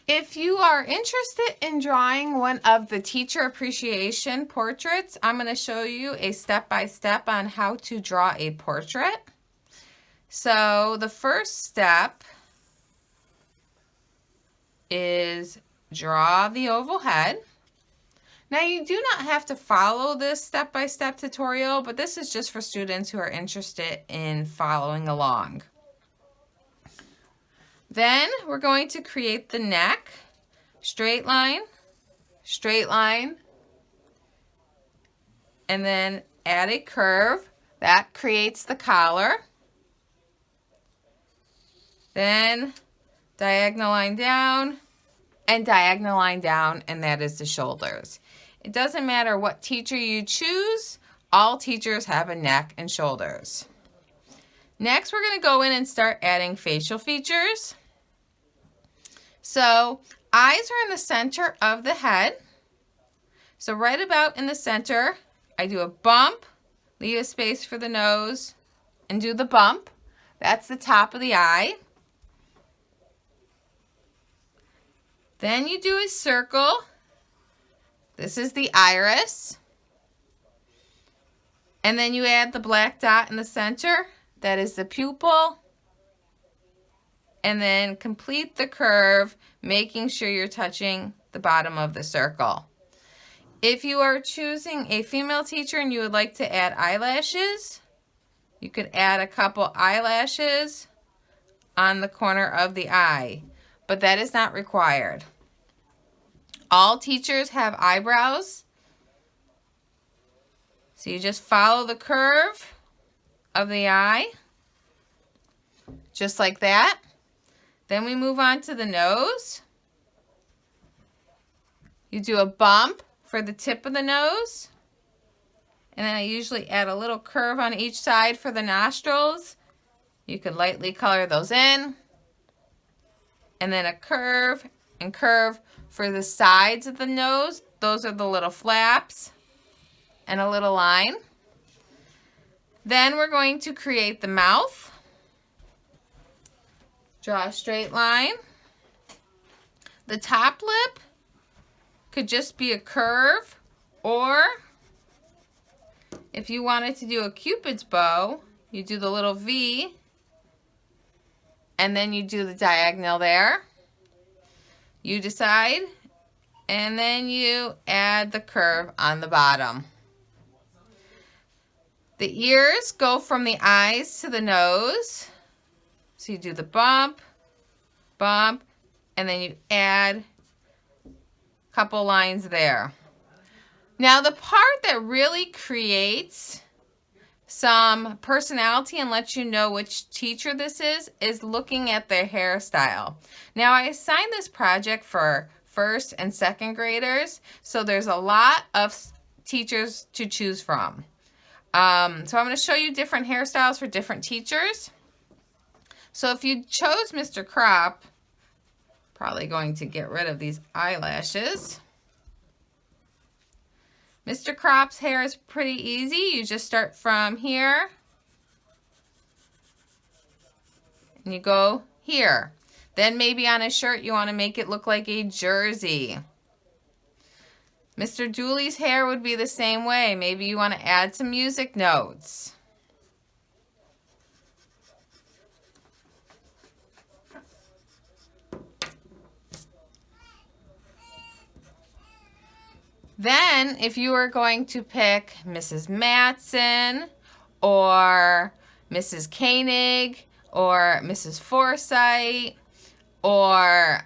If you are interested in drawing one of the teacher appreciation portraits, I'm going to show you a step-by-step on how to draw a portrait. So the first step is draw the oval head. Now you do not have to follow this step-by-step tutorial, but this is just for students who are interested in following along. Then we're going to create the neck, straight line, and then add a curve. That creates the collar. Then diagonal line down, and diagonal line down, and that is the shoulders. It doesn't matter what teacher you choose, all teachers have a neck and shoulders. Next, we're going to go in and start adding facial features. So, eyes are in the center of the head. So right about in the center, I do a bump, leave a space for the nose, and do the bump. That's the top of the eye. Then you do a circle. This is the iris. And then you add the black dot in the center. That is the pupil. And then complete the curve, making sure you're touching the bottom of the circle. If you are choosing a female teacher and you would like to add eyelashes, you could add a couple eyelashes on the corner of the eye, but that is not required. All teachers have eyebrows, so you just follow the curve of the eye, just like that. Then we move on to the nose. You do a bump for the tip of the nose, and then I usually add a little curve on each side for the nostrils. You could lightly color those in, and then a curve and curve for the sides of the nose. Those are the little flaps and a little line. Then we're going to create the mouth. Draw a straight line. The top lip could just be a curve, or if you wanted to do a Cupid's bow, you do the little V, and then you do the diagonal there. You decide, and then you add the curve on the bottom. The ears go from the eyes to the nose. So you do the bump, bump, and then you add a couple lines there. Now the part that really creates some personality and lets you know which teacher this is looking at their hairstyle. Now I assigned this project for first and second graders, so there's a lot of teachers to choose from. So I'm going to show you different hairstyles for different teachers. So if you chose Mr. Crop, probably going to get rid of these eyelashes. Mr. Crop's hair is pretty easy. You just start from here and you go here. Then maybe on a shirt you want to make it look like a jersey. Mr. Dooley's hair would be the same way. Maybe you want to add some music notes. Then, if you are going to pick Mrs. Matson or Mrs. Koenig or Mrs. Forsythe or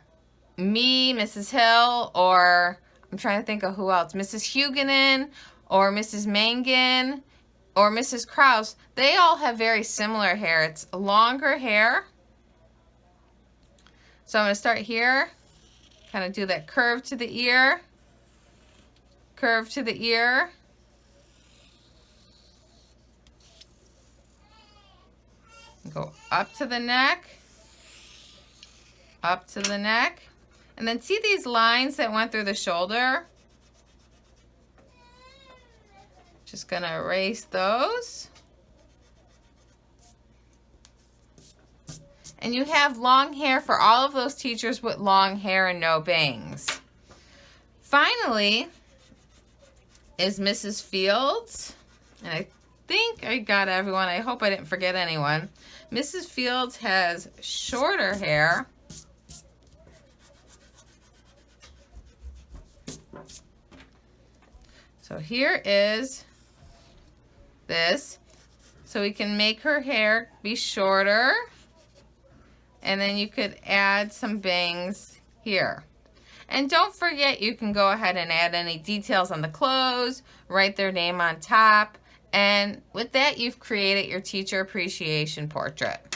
me, Mrs. Hill, or I'm trying to think of who else, Mrs. Huguenin or Mrs. Mangan or Mrs. Krause, they all have very similar hair. It's longer hair. So I'm going to start here, kind of do that curve to the ear. Curve to the ear. Go up to the neck. Up to the neck. And then see these lines that went through the shoulder? Just going to erase those. And you have long hair for all of those teachers with long hair and no bangs. Finally is Mrs. Fields. And I think I got everyone. I hope I didn't forget anyone. Mrs. Fields has shorter hair. So here is this. So we can make her hair be shorter. And then you could add some bangs here. And don't forget, you can go ahead and add any details on the clothes, write their name on top, and with that, you've created your teacher appreciation portrait.